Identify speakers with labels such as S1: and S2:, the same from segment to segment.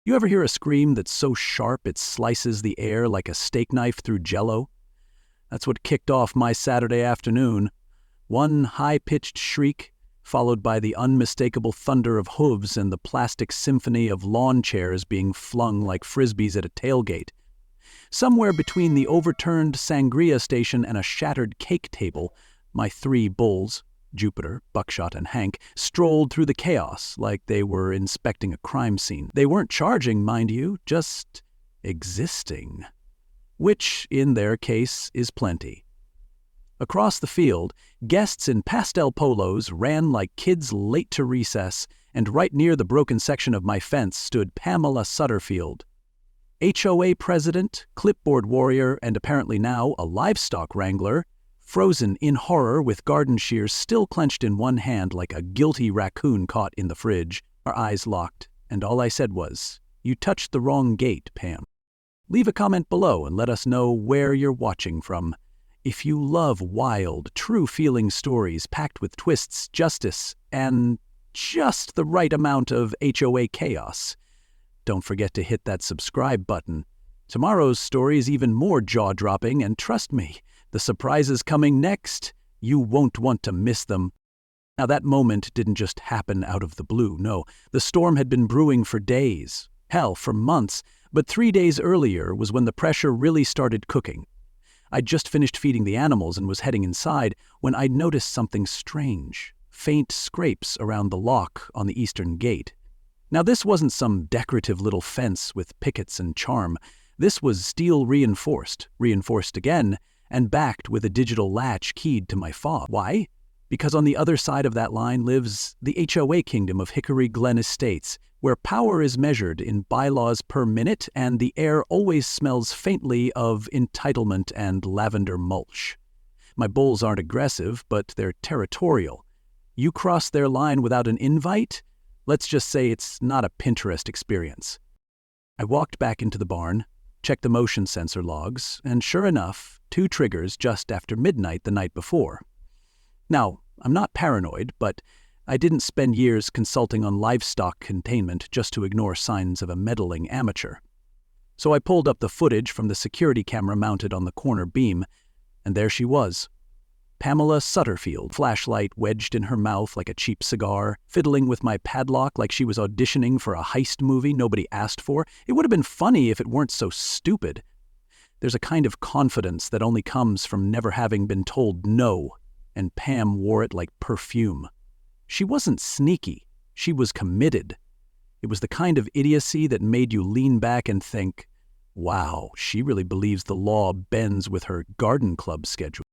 S1: You ever hear a scream that's so sharp it slices the air like a steak knife through jello? That's what kicked off my Saturday afternoon. One high-pitched shriek, followed by the unmistakable thunder of hooves and the plastic symphony of lawn chairs being flung like frisbees at a tailgate. Somewhere between the overturned sangria station and a shattered cake table, my three bulls, Jupiter, Buckshot, and Hank, strolled through the chaos like they were inspecting a crime scene. They weren't charging, mind you, just existing. Which, in their case, is plenty. Across the field, guests in pastel polos ran like kids late to recess, and right near the broken section of my fence stood Pamela Sutterfield, HOA president, clipboard warrior, and apparently now a livestock wrangler, frozen in horror with garden shears still clenched in one hand like a guilty raccoon caught in the fridge. Our eyes locked, and all I said was, "You touched the wrong gate, Pam." Leave a comment below and let us know where you're watching from. If you love wild, true-feeling stories packed with twists, justice, and just the right amount of HOA chaos, don't forget to hit that subscribe button. Tomorrow's story is even more jaw-dropping, and trust me, the surprises coming next, you won't want to miss them. Now that moment didn't just happen out of the blue, no. The storm had been brewing for days, hell, for months, but 3 days earlier was when the pressure really started cooking. I'd just finished feeding the animals and was heading inside when I'd noticed something strange, faint scrapes around the lock on the eastern gate. Now this wasn't some decorative little fence with pickets and charm. This was steel reinforced again, and backed with a digital latch keyed to my fob. Why? Because on the other side of that line lives the HOA kingdom of Hickory Glen Estates, where power is measured in bylaws per minute and the air always smells faintly of entitlement and lavender mulch. My bulls aren't aggressive, but they're territorial. You cross their line without an invite? Let's just say it's not a Pinterest experience. I walked back into the barn, checked the motion sensor logs, and sure enough, 2 triggers just after midnight the night before. Now, I'm not paranoid, but I didn't spend years consulting on livestock containment just to ignore signs of a meddling amateur. So I pulled up the footage from the security camera mounted on the corner beam, and there she was. Pamela Sutterfield, flashlight wedged in her mouth like a cheap cigar, fiddling with my padlock like she was auditioning for a heist movie nobody asked for. It would have been funny if it weren't so stupid. There's a kind of confidence that only comes from never having been told no, and Pam wore it like perfume. She wasn't sneaky. She was committed. It was the kind of idiocy that made you lean back and think, wow, she really believes the law bends with her garden club schedule.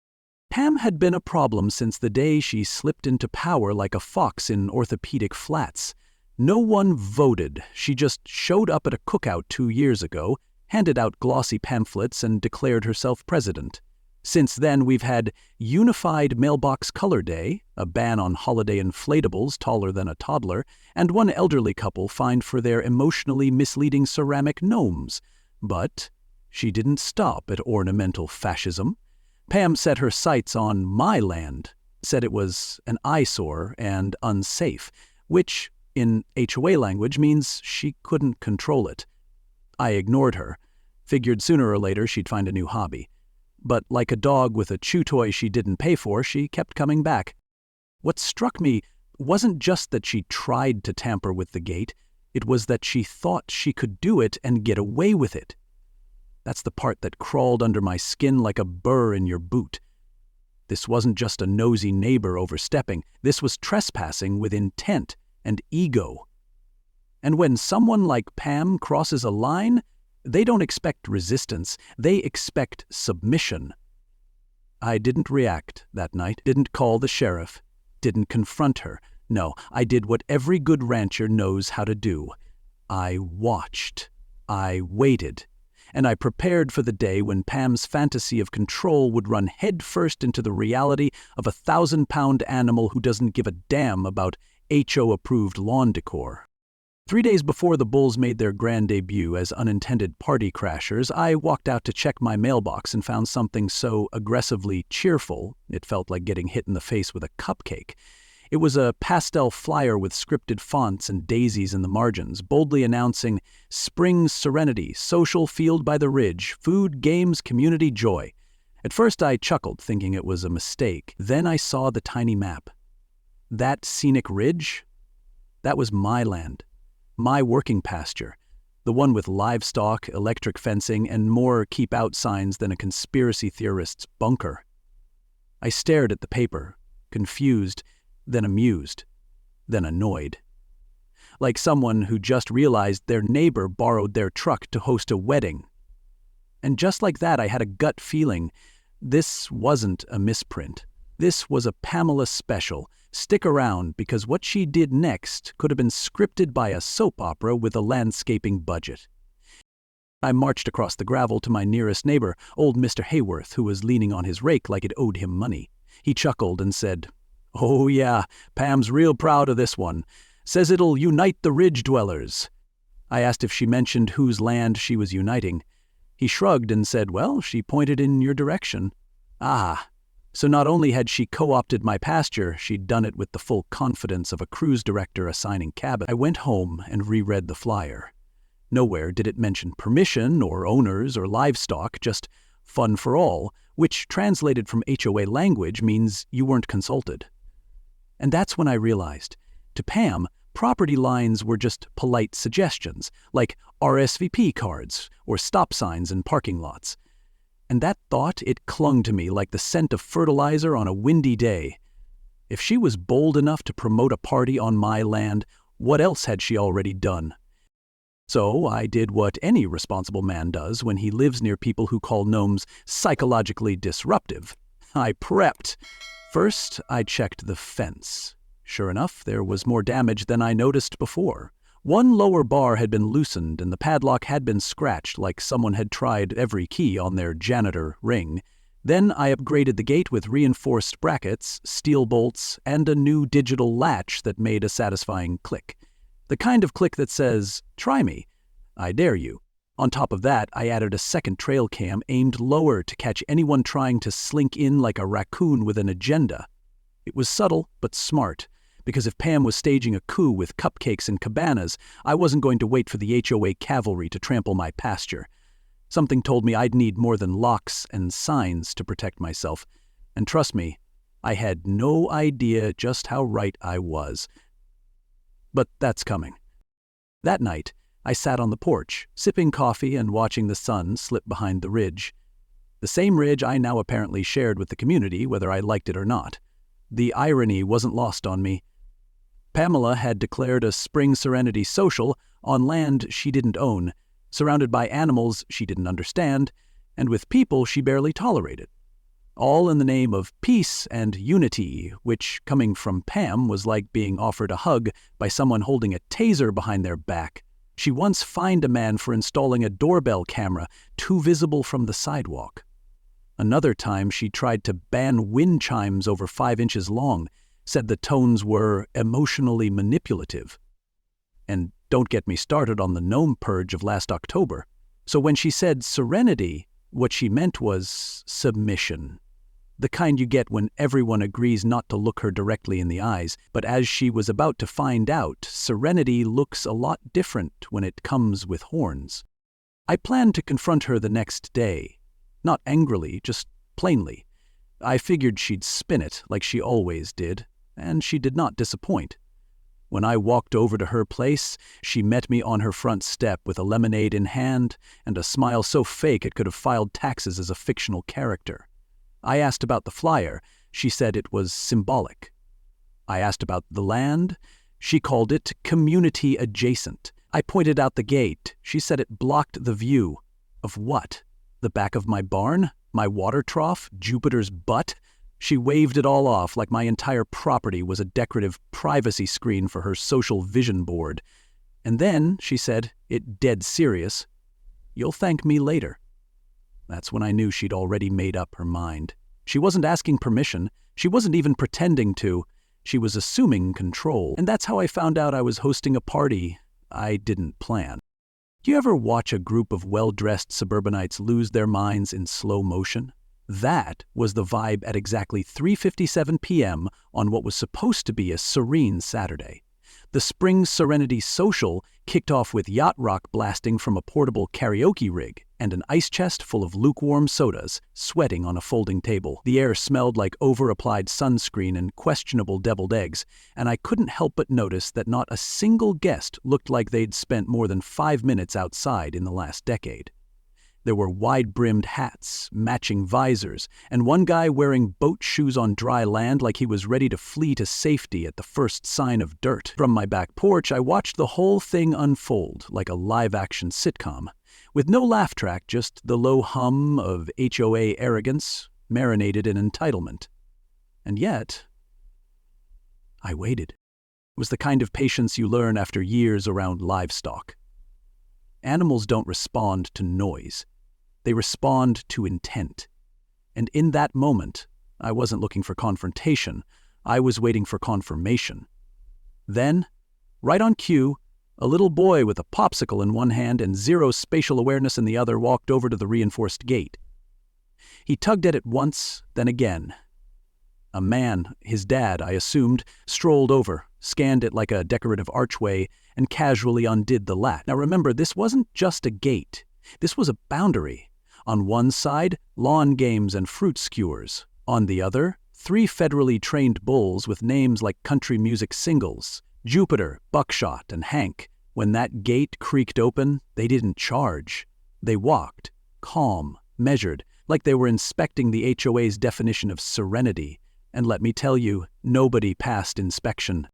S1: Pam had been a problem since the day she slipped into power like a fox in orthopedic flats. No one voted. She just showed up at a cookout 2 years ago, handed out glossy pamphlets, and declared herself president. Since then, we've had Unified Mailbox Color Day, a ban on holiday inflatables taller than a toddler, and one elderly couple fined for their emotionally misleading ceramic gnomes. But she didn't stop at ornamental fascism. Pam set her sights on my land, said it was an eyesore and unsafe, which, in HOA language, means she couldn't control it. I ignored her, figured sooner or later she'd find a new hobby. But like a dog with a chew toy she didn't pay for, she kept coming back. What struck me wasn't just that she tried to tamper with the gate, it was that she thought she could do it and get away with it. That's the part that crawled under my skin like a burr in your boot. This wasn't just a nosy neighbor overstepping. This was trespassing with intent and ego. And when someone like Pam crosses a line, they don't expect resistance. They expect submission. I didn't react that night, didn't call the sheriff, didn't confront her. No, I did what every good rancher knows how to do. I watched. I waited. And I prepared for the day when Pam's fantasy of control would run headfirst into the reality of a 1,000-pound animal who doesn't give a damn about HO-approved lawn decor. 3 days before the bulls made their grand debut as unintended party crashers, I walked out to check my mailbox and found something so aggressively cheerful, it felt like getting hit in the face with a cupcake. It was a pastel flyer with scripted fonts and daisies in the margins, boldly announcing Spring's Serenity, social field by the ridge, food, games, community, joy. At first I chuckled, thinking it was a mistake. Then I saw the tiny map. That scenic ridge? That was my land, my working pasture, the one with livestock, electric fencing, and more keep-out signs than a conspiracy theorist's bunker. I stared at the paper, confused, then amused, then annoyed. Like someone who just realized their neighbor borrowed their truck to host a wedding. And just like that, I had a gut feeling this wasn't a misprint. This was a Pamela special. Stick around, because what she did next could have been scripted by a soap opera with a landscaping budget. I marched across the gravel to my nearest neighbor, old Mr. Hayworth, who was leaning on his rake like it owed him money. He chuckled and said, "Oh yeah, Pam's real proud of this one. Says it'll unite the ridge dwellers." I asked if she mentioned whose land she was uniting. He shrugged and said, "Well, she pointed in your direction." Ah, so not only had she co-opted my pasture, she'd done it with the full confidence of a cruise director assigning cabin. I went home and reread the flyer. Nowhere did it mention permission or owners or livestock, just fun for all, which translated from HOA language means you weren't consulted. And that's when I realized, to Pam, property lines were just polite suggestions, like RSVP cards or stop signs in parking lots. And that thought, it clung to me like the scent of fertilizer on a windy day. If she was bold enough to promote a party on my land, what else had she already done? So I did what any responsible man does when he lives near people who call gnomes psychologically disruptive. I prepped. First, I checked the fence. Sure enough, there was more damage than I noticed before. One lower bar had been loosened and the padlock had been scratched like someone had tried every key on their janitor ring. Then I upgraded the gate with reinforced brackets, steel bolts, and a new digital latch that made a satisfying click. The kind of click that says, "Try me. I dare you." On top of that, I added a second trail cam aimed lower to catch anyone trying to slink in like a raccoon with an agenda. It was subtle but smart, because if Pam was staging a coup with cupcakes and cabanas, I wasn't going to wait for the HOA cavalry to trample my pasture. Something told me I'd need more than locks and signs to protect myself. And trust me, I had no idea just how right I was. But that's coming. That night, I sat on the porch, sipping coffee and watching the sun slip behind the ridge. The same ridge I now apparently shared with the community, whether I liked it or not. The irony wasn't lost on me. Pamela had declared a Spring Serenity social on land she didn't own, surrounded by animals she didn't understand, and with people she barely tolerated. All in the name of peace and unity, which, coming from Pam, was like being offered a hug by someone holding a taser behind their back. She once fined a man for installing a doorbell camera too visible from the sidewalk. Another time she tried to ban wind chimes over 5 inches long, said the tones were emotionally manipulative. And don't get me started on the gnome purge of last October. So when she said serenity, what she meant was submission. The kind you get when everyone agrees not to look her directly in the eyes, but as she was about to find out, serenity looks a lot different when it comes with horns. I planned to confront her the next day. Not angrily, just plainly. I figured she'd spin it like she always did, and she did not disappoint. When I walked over to her place, she met me on her front step with a lemonade in hand and a smile so fake it could have filed taxes as a fictional character. I asked about the flyer. She said it was symbolic. I asked about the land. She called it community adjacent. I pointed out the gate. She said it blocked the view. Of what? The back of my barn? My water trough? Jupiter's butt? She waved it all off like my entire property was a decorative privacy screen for her social vision board. And then, she said, it dead serious, "You'll thank me later." That's when I knew she'd already made up her mind. She wasn't asking permission. She wasn't even pretending to. She was assuming control. And that's how I found out I was hosting a party I didn't plan. Do you ever watch a group of well-dressed suburbanites lose their minds in slow motion? That was the vibe at exactly 3:57 p.m. on what was supposed to be a serene Saturday. The Spring Serenity Social kicked off with yacht rock blasting from a portable karaoke rig and an ice chest full of lukewarm sodas sweating on a folding table. The air smelled like over-applied sunscreen and questionable deviled eggs, and I couldn't help but notice that not a single guest looked like they'd spent more than 5 minutes outside in the last decade. There were wide-brimmed hats, matching visors, and one guy wearing boat shoes on dry land like he was ready to flee to safety at the first sign of dirt. From my back porch, I watched the whole thing unfold like a live-action sitcom, with no laugh track, just the low hum of HOA arrogance marinated in entitlement. And yet, I waited. It was the kind of patience you learn after years around livestock. Animals don't respond to noise. They respond to intent. And in that moment, I wasn't looking for confrontation. I was waiting for confirmation. Then, right on cue, a little boy with a popsicle in one hand and zero spatial awareness in the other walked over to the reinforced gate. He tugged at it once, then again. A man, his dad, I assumed, strolled over, scanned it like a decorative archway, and casually undid the latch. Now remember, this wasn't just a gate. This was a boundary. On one side, lawn games and fruit skewers. On the other, 3 federally trained bulls with names like country music singles, Jupiter, Buckshot, and Hank. When that gate creaked open, they didn't charge. They walked, calm, measured, like they were inspecting the HOA's definition of serenity. And let me tell you, nobody passed inspection.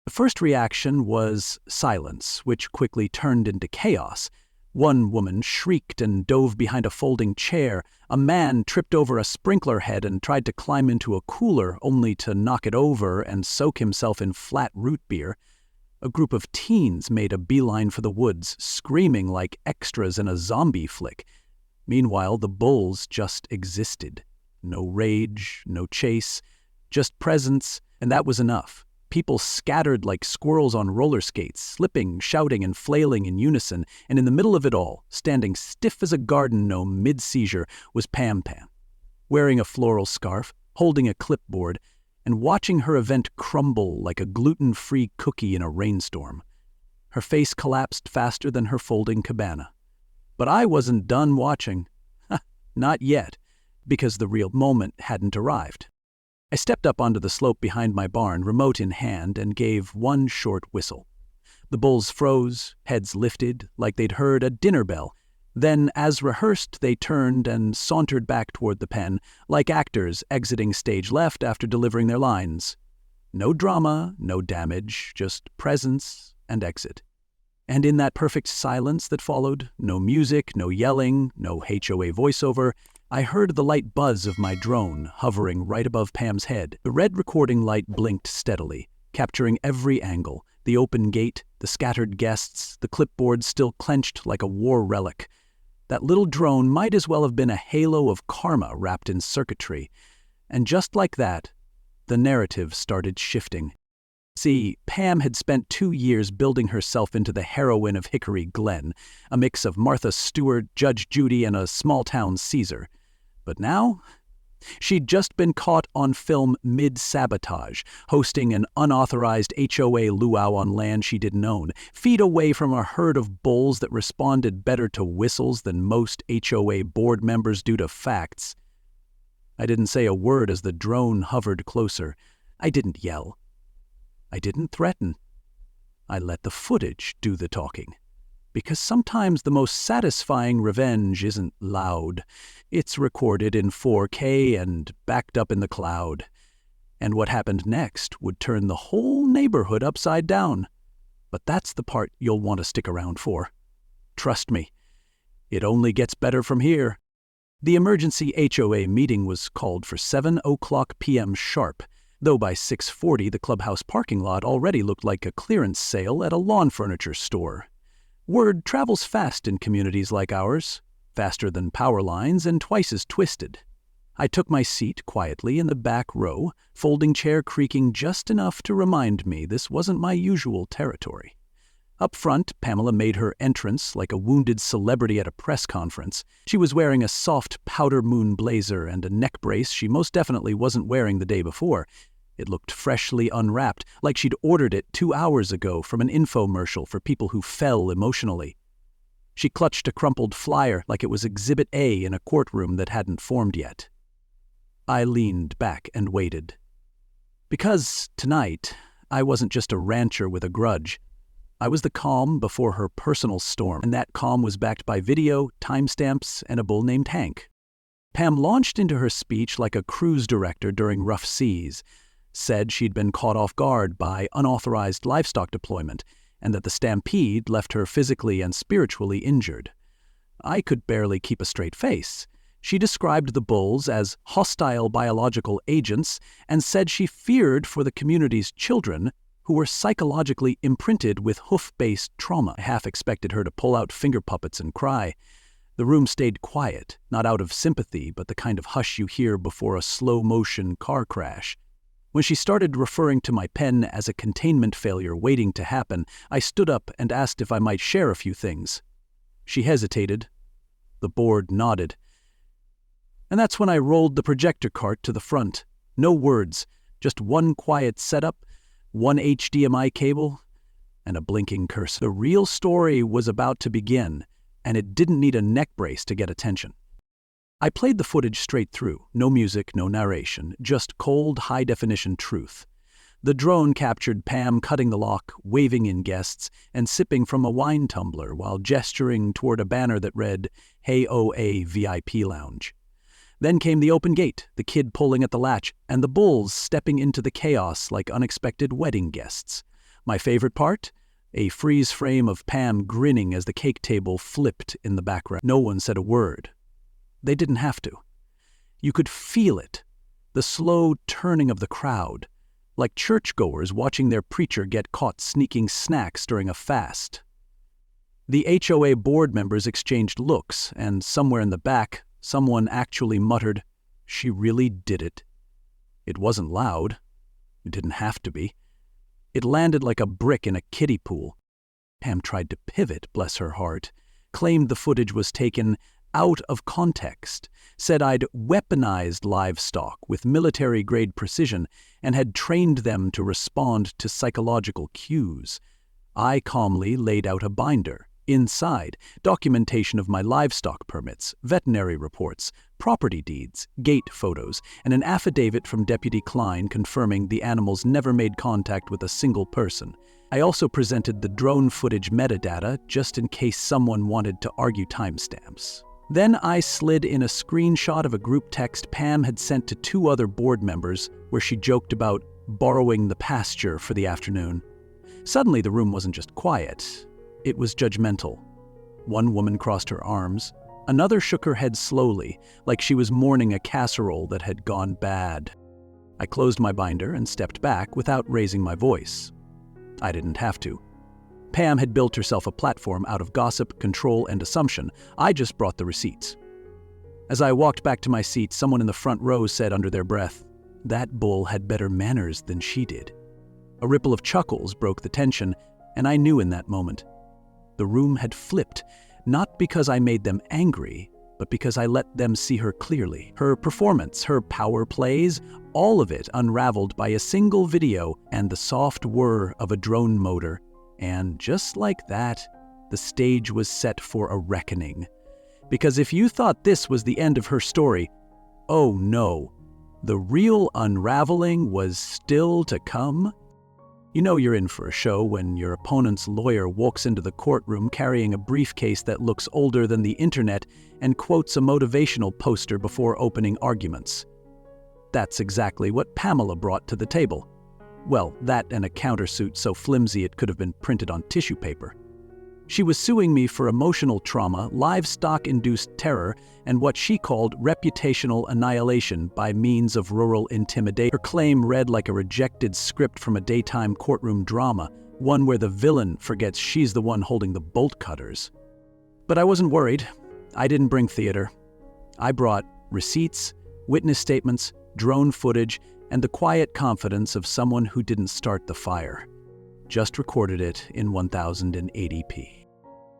S1: The first reaction was silence, which quickly turned into chaos. One woman shrieked and dove behind a folding chair. A man tripped over a sprinkler head and tried to climb into a cooler, only to knock it over and soak himself in flat root beer. A group of teens made a beeline for the woods, screaming like extras in a zombie flick. Meanwhile, the bulls just existed. No rage, no chase, just presence, and that was enough. People scattered like squirrels on roller skates, slipping, shouting, and flailing in unison, and in the middle of it all, standing stiff as a garden gnome mid-seizure, was Pam Pam, wearing a floral scarf, holding a clipboard, and watching her event crumble like a gluten-free cookie in a rainstorm. Her face collapsed faster than her folding cabana. But I wasn't done watching. Not yet, because the real moment hadn't arrived. I stepped up onto the slope behind my barn, remote in hand, and gave one short whistle. The bulls froze, heads lifted, like they'd heard a dinner bell. Then, as rehearsed, they turned and sauntered back toward the pen, like actors exiting stage left after delivering their lines. No drama, no damage, just presence and exit. And in that perfect silence that followed, no music, no yelling, no HOA voiceover, I heard the light buzz of my drone hovering right above Pam's head. The red recording light blinked steadily, capturing every angle, the open gate, the scattered guests, the clipboard still clenched like a war relic. That little drone might as well have been a halo of karma wrapped in circuitry. And just like that, the narrative started shifting. See, Pam had spent 2 years building herself into the heroine of Hickory Glen, a mix of Martha Stewart, Judge Judy, and a small-town Caesar. But now, she'd just been caught on film mid-sabotage, hosting an unauthorized HOA luau on land she didn't own, feet away from a herd of bulls that responded better to whistles than most HOA board members do to facts. I didn't say a word as the drone hovered closer. I didn't yell. I didn't threaten. I let the footage do the talking. Because sometimes the most satisfying revenge isn't loud. It's recorded in 4K and backed up in the cloud. And what happened next would turn the whole neighborhood upside down. But that's the part you'll want to stick around for. Trust me, it only gets better from here. The emergency HOA meeting was called for 7:00 p.m. sharp, though by 6:40 the clubhouse parking lot already looked like a clearance sale at a lawn furniture store. Word travels fast in communities like ours, faster than power lines and twice as twisted. I took my seat quietly in the back row, folding chair creaking just enough to remind me this wasn't my usual territory. Up front, Pamela made her entrance like a wounded celebrity at a press conference. She was wearing a soft powder moon blazer and a neck brace she most definitely wasn't wearing the day before. It looked freshly unwrapped, like she'd ordered it 2 hours ago from an infomercial for people who fell emotionally. She clutched a crumpled flyer like it was Exhibit A in a courtroom that hadn't formed yet. I leaned back and waited. Because tonight, I wasn't just a rancher with a grudge. I was the calm before her personal storm, and that calm was backed by video, timestamps, and a bull named Hank. Pam launched into her speech like a cruise director during rough seas, said she'd been caught off guard by unauthorized livestock deployment, and that the stampede left her physically and spiritually injured. I could barely keep a straight face. She described the bulls as hostile biological agents and said she feared for the community's children who were psychologically imprinted with hoof-based trauma. I half expected her to pull out finger puppets and cry. The room stayed quiet, not out of sympathy, but the kind of hush you hear before a slow-motion car crash. When she started referring to my pen as a containment failure waiting to happen, I stood up and asked if I might share a few things. She hesitated. The board nodded. And that's when I rolled the projector cart to the front. No words, just one quiet setup, one HDMI cable, and a blinking cursor. The real story was about to begin, and it didn't need a neck brace to get attention. I played the footage straight through, no music, no narration, just cold, high-definition truth. The drone captured Pam cutting the lock, waving in guests, and sipping from a wine tumbler while gesturing toward a banner that read, HOA VIP Lounge. Then came the open gate, the kid pulling at the latch, and the bulls stepping into the chaos like unexpected wedding guests. My favorite part? A freeze frame of Pam grinning as the cake table flipped in the background. No one said a word. They didn't have to. You could feel it, the slow turning of the crowd, like churchgoers watching their preacher get caught sneaking snacks during a fast. The HOA board members exchanged looks, and somewhere in the back, someone actually muttered, "She really did it." It wasn't loud. It didn't have to be. It landed like a brick in a kiddie pool. Pam tried to pivot, bless her heart, claimed the footage was taken out of context, said I'd weaponized livestock with military-grade precision and had trained them to respond to psychological cues. I calmly laid out a binder. Inside, documentation of my livestock permits, veterinary reports, property deeds, gate photos, and an affidavit from Deputy Klein confirming the animals never made contact with a single person. I also presented the drone footage metadata just in case someone wanted to argue timestamps. Then I slid in a screenshot of a group text Pam had sent to 2 other board members where she joked about borrowing the pasture for the afternoon. Suddenly the room wasn't just quiet. It was judgmental. One woman crossed her arms. Another shook her head slowly, like she was mourning a casserole that had gone bad. I closed my binder and stepped back without raising my voice. I didn't have to. Pam had built herself a platform out of gossip, control, and assumption. I just brought the receipts. As I walked back to my seat, someone in the front row said under their breath, "That bull had better manners than she did." A ripple of chuckles broke the tension, and I knew in that moment. The room had flipped, not because I made them angry, but because I let them see her clearly. Her performance, her power plays, all of it unraveled by a single video and the soft whir of a drone motor. And just like that, the stage was set for a reckoning. Because if you thought this was the end of her story, oh no, the real unraveling was still to come. You know you're in for a show when your opponent's lawyer walks into the courtroom carrying a briefcase that looks older than the internet and quotes a motivational poster before opening arguments. That's exactly what Pamela brought to the table. Well, that and a countersuit so flimsy it could have been printed on tissue paper. She was suing me for emotional trauma, livestock-induced terror, and what she called reputational annihilation by means of rural intimidation. Her claim read like a rejected script from a daytime courtroom drama, one where the villain forgets she's the one holding the bolt cutters. But I wasn't worried. I didn't bring theater. I brought receipts, witness statements, drone footage, and the quiet confidence of someone who didn't start the fire. Just recorded it in 1080p.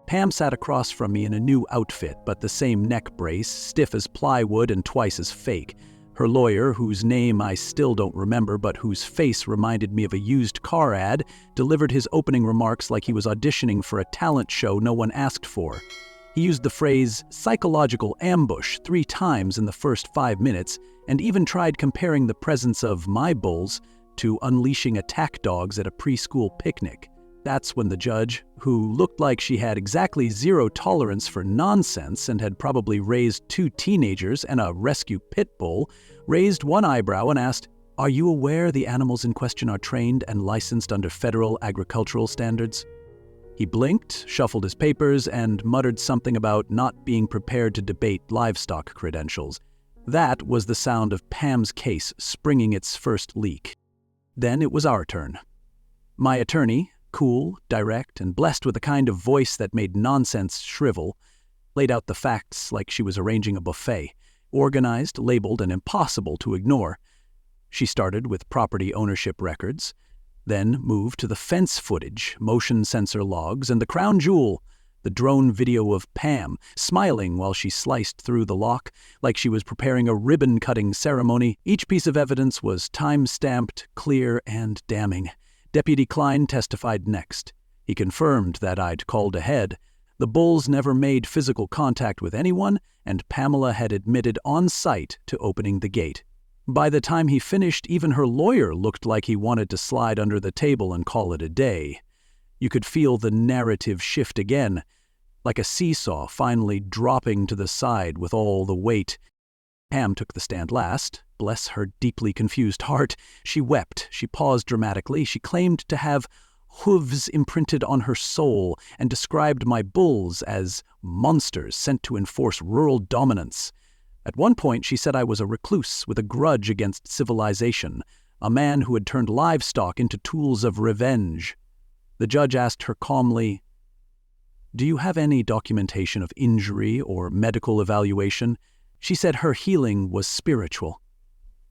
S1: Pam sat across from me in a new outfit, but the same neck brace, stiff as plywood and twice as fake. Her lawyer, whose name I still don't remember but whose face reminded me of a used car ad, delivered his opening remarks like he was auditioning for a talent show no one asked for. He used the phrase psychological ambush 3 times in the first 5 minutes and even tried comparing the presence of my bulls to unleashing attack dogs at a preschool picnic. That's when the judge, who looked like she had exactly zero tolerance for nonsense and had probably raised 2 teenagers and a rescue pit bull, raised one eyebrow and asked, "Are you aware the animals in question are trained and licensed under federal agricultural standards?" He blinked, shuffled his papers, and muttered something about not being prepared to debate livestock credentials. That was the sound of Pam's case springing its first leak. Then it was our turn. My attorney, cool, direct, and blessed with a kind of voice that made nonsense shrivel, laid out the facts like she was arranging a buffet, organized, labeled, and impossible to ignore. She started with property ownership records, then moved to the fence footage, motion sensor logs, and the crown jewel, the drone video of Pam, smiling while she sliced through the lock like she was preparing a ribbon-cutting ceremony. Each piece of evidence was time-stamped, clear, and damning. Deputy Klein testified next. He confirmed that I'd called ahead. The bulls never made physical contact with anyone, and Pamela had admitted on site to opening the gate. By the time he finished, even her lawyer looked like he wanted to slide under the table and call it a day. You could feel the narrative shift again, like a seesaw finally dropping to the side with all the weight. Pam took the stand last. Bless her deeply confused heart. She wept. She paused dramatically. She claimed to have hooves imprinted on her soul and described my bulls as monsters sent to enforce rural dominance. At one point, she said I was a recluse with a grudge against civilization, a man who had turned livestock into tools of revenge. The judge asked her calmly, "Do you have any documentation of injury or medical evaluation?" She said her healing was spiritual.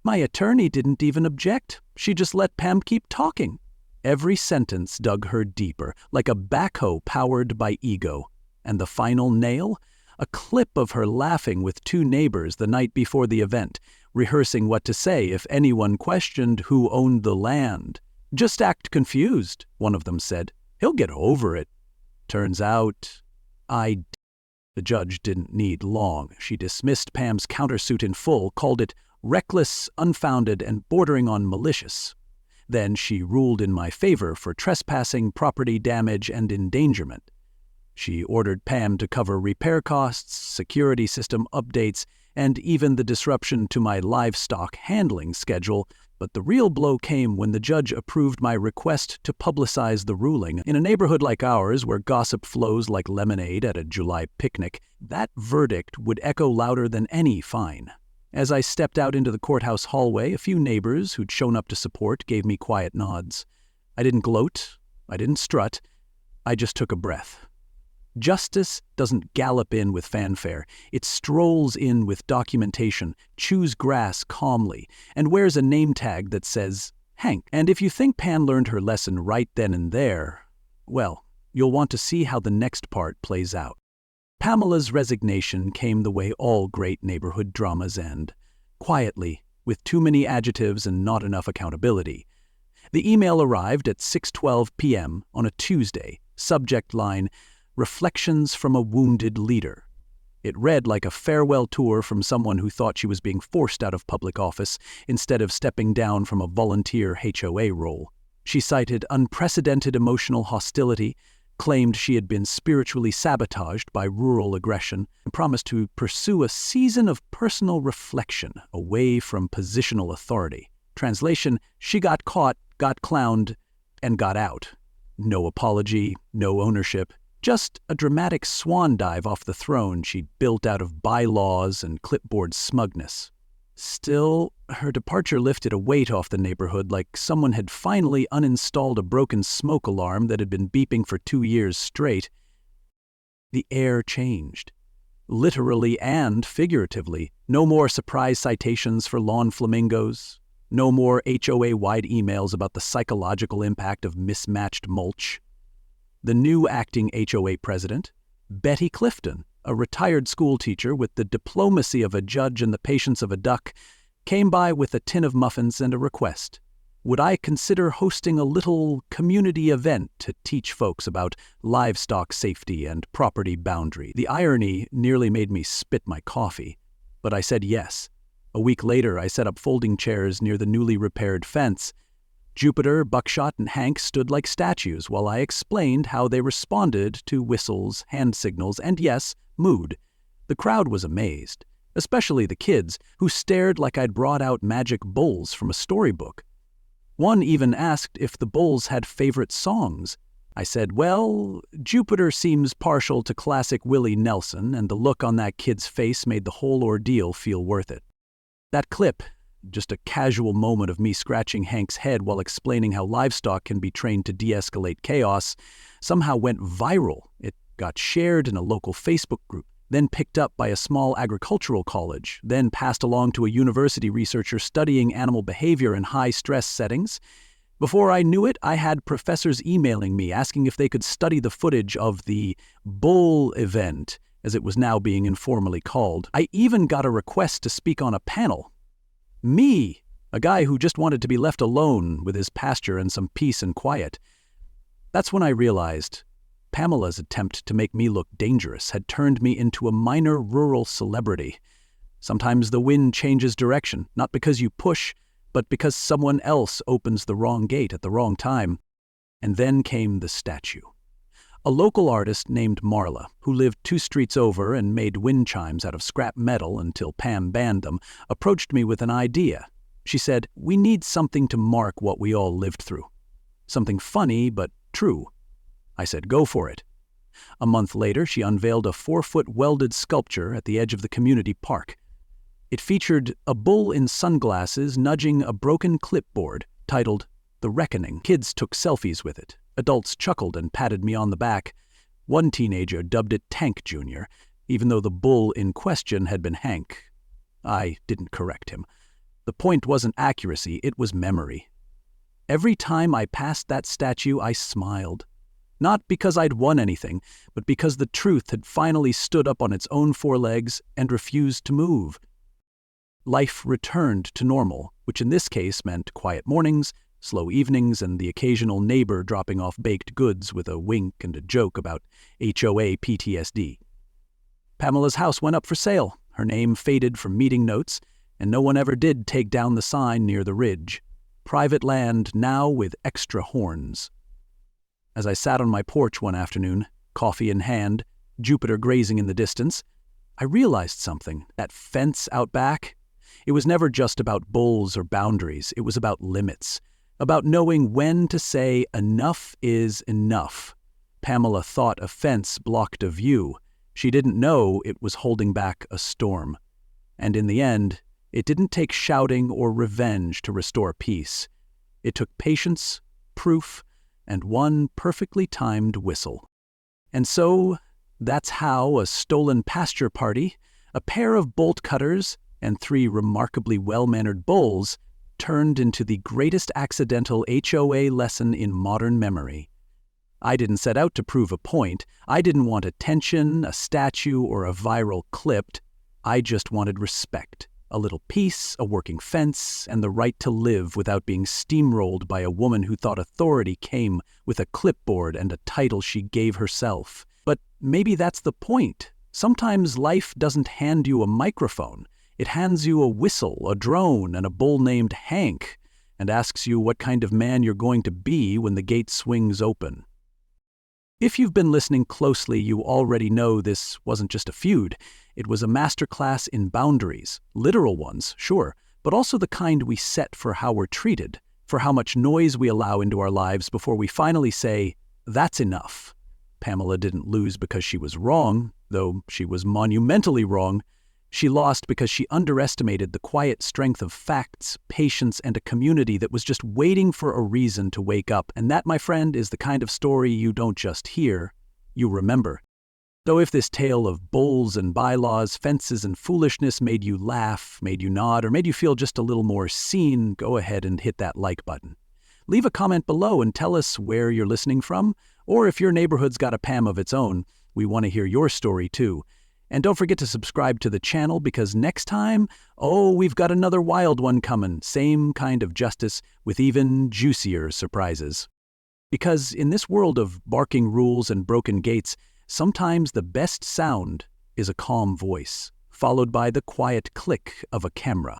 S1: My attorney didn't even object. She just let Pam keep talking. Every sentence dug her deeper, like a backhoe powered by ego. And the final nail? A clip of her laughing with 2 neighbors the night before the event, rehearsing what to say if anyone questioned who owned the land. "Just act confused," one of them said. "He'll get over it." Turns out, The judge didn't need long. She dismissed Pam's countersuit in full, called it reckless, unfounded, and bordering on malicious. Then she ruled in my favor for trespassing, property damage, and endangerment. She ordered Pam to cover repair costs, security system updates, and even the disruption to my livestock handling schedule, but the real blow came when the judge approved my request to publicize the ruling. In a neighborhood like ours, where gossip flows like lemonade at a July picnic, that verdict would echo louder than any fine. As I stepped out into the courthouse hallway, a few neighbors who'd shown up to support gave me quiet nods. I didn't gloat, I didn't strut, I just took a breath. Justice doesn't gallop in with fanfare. It strolls in with documentation, chews grass calmly, and wears a name tag that says, Hank. And if you think Pam learned her lesson right then and there, well, you'll want to see how the next part plays out. Pamela's resignation came the way all great neighborhood dramas end. Quietly, with too many adjectives and not enough accountability. The email arrived at 6:12 p.m. on a Tuesday, subject line, Reflections from a Wounded Leader. It read like a farewell tour from someone who thought she was being forced out of public office instead of stepping down from a volunteer HOA role. She cited unprecedented emotional hostility, claimed she had been spiritually sabotaged by rural aggression, and promised to pursue a season of personal reflection away from positional authority. Translation, she got caught, got clowned, and got out. No apology, no ownership. Just a dramatic swan dive off the throne she'd built out of bylaws and clipboard smugness. Still, her departure lifted a weight off the neighborhood like someone had finally uninstalled a broken smoke alarm that had been beeping for 2 years straight. The air changed. Literally and figuratively. No more surprise citations for lawn flamingos. No more HOA-wide emails about the psychological impact of mismatched mulch. The new acting HOA president, Betty Clifton, a retired schoolteacher with the diplomacy of a judge and the patience of a duck, came by with a tin of muffins and a request. Would I consider hosting a little community event to teach folks about livestock safety and property boundary? The irony nearly made me spit my coffee, but I said yes. A week later, I set up folding chairs near the newly repaired fence. Jupiter, Buckshot, and Hank stood like statues while I explained how they responded to whistles, hand signals, and yes, mood. The crowd was amazed, especially the kids, who stared like I'd brought out magic bulls from a storybook. One even asked if the bulls had favorite songs. I said, well, Jupiter seems partial to classic Willie Nelson, and the look on that kid's face made the whole ordeal feel worth it. That clip, just a casual moment of me scratching Hank's head while explaining how livestock can be trained to de-escalate chaos, somehow went viral. It got shared in a local Facebook group, then picked up by a small agricultural college, then passed along to a university researcher studying animal behavior in high-stress settings. Before I knew it, I had professors emailing me asking if they could study the footage of the bull event, as it was now being informally called. I even got a request to speak on a panel. Me, a guy who just wanted to be left alone with his pasture and some peace and quiet. That's when I realized Pamela's attempt to make me look dangerous had turned me into a minor rural celebrity. Sometimes the wind changes direction, not because you push, but because someone else opens the wrong gate at the wrong time. And then came the statue. A local artist named Marla, who lived 2 streets over and made wind chimes out of scrap metal until Pam banned them, approached me with an idea. She said, "We need something to mark what we all lived through. Something funny, but true." I said, "Go for it." A month later, she unveiled a 4-foot welded sculpture at the edge of the community park. It featured a bull in sunglasses nudging a broken clipboard titled The Reckoning. Kids took selfies with it. Adults chuckled and patted me on the back. One teenager dubbed it Tank Jr., even though the bull in question had been Hank. I didn't correct him. The point wasn't accuracy, it was memory. Every time I passed that statue, I smiled. Not because I'd won anything, but because the truth had finally stood up on its own 4 legs and refused to move. Life returned to normal, which in this case meant quiet mornings, slow evenings, and the occasional neighbor dropping off baked goods with a wink and a joke about HOA PTSD. Pamela's house went up for sale. Her name faded from meeting notes, and no one ever did take down the sign near the ridge. Private land now with extra horns. As I sat on my porch one afternoon, coffee in hand, Jupiter grazing in the distance, I realized something. That fence out back, it was never just about bulls or boundaries. It was about limits, about knowing when to say enough is enough. Pamela thought a fence blocked a view. She didn't know it was holding back a storm. And in the end, it didn't take shouting or revenge to restore peace. It took patience, proof, and one perfectly timed whistle. And so, that's how a stolen pasture party, a pair of bolt cutters, and 3 remarkably well-mannered bulls turned into the greatest accidental HOA lesson in modern memory. I didn't set out to prove a point. I didn't want attention, a statue, or a viral clip. I just wanted respect. A little peace, a working fence, and the right to live without being steamrolled by a woman who thought authority came with a clipboard and a title she gave herself. But maybe that's the point. Sometimes life doesn't hand you a microphone. It hands you a whistle, a drone, and a bull named Hank, and asks you what kind of man you're going to be when the gate swings open. If you've been listening closely, you already know this wasn't just a feud. It was a masterclass in boundaries, literal ones, sure, but also the kind we set for how we're treated, for how much noise we allow into our lives before we finally say, "That's enough." Pamela didn't lose because she was wrong, though she was monumentally wrong. She lost because she underestimated the quiet strength of facts, patience, and a community that was just waiting for a reason to wake up. And that, my friend, is the kind of story you don't just hear, you remember. So if this tale of bulls and bylaws, fences and foolishness made you laugh, made you nod, or made you feel just a little more seen, go ahead and hit that like button. Leave a comment below and tell us where you're listening from, or if your neighborhood's got a Pam of its own. We want to hear your story too. And don't forget to subscribe to the channel because next time, we've got another wild one coming. Same kind of justice with even juicier surprises. Because in this world of barking rules and broken gates, sometimes the best sound is a calm voice, followed by the quiet click of a camera.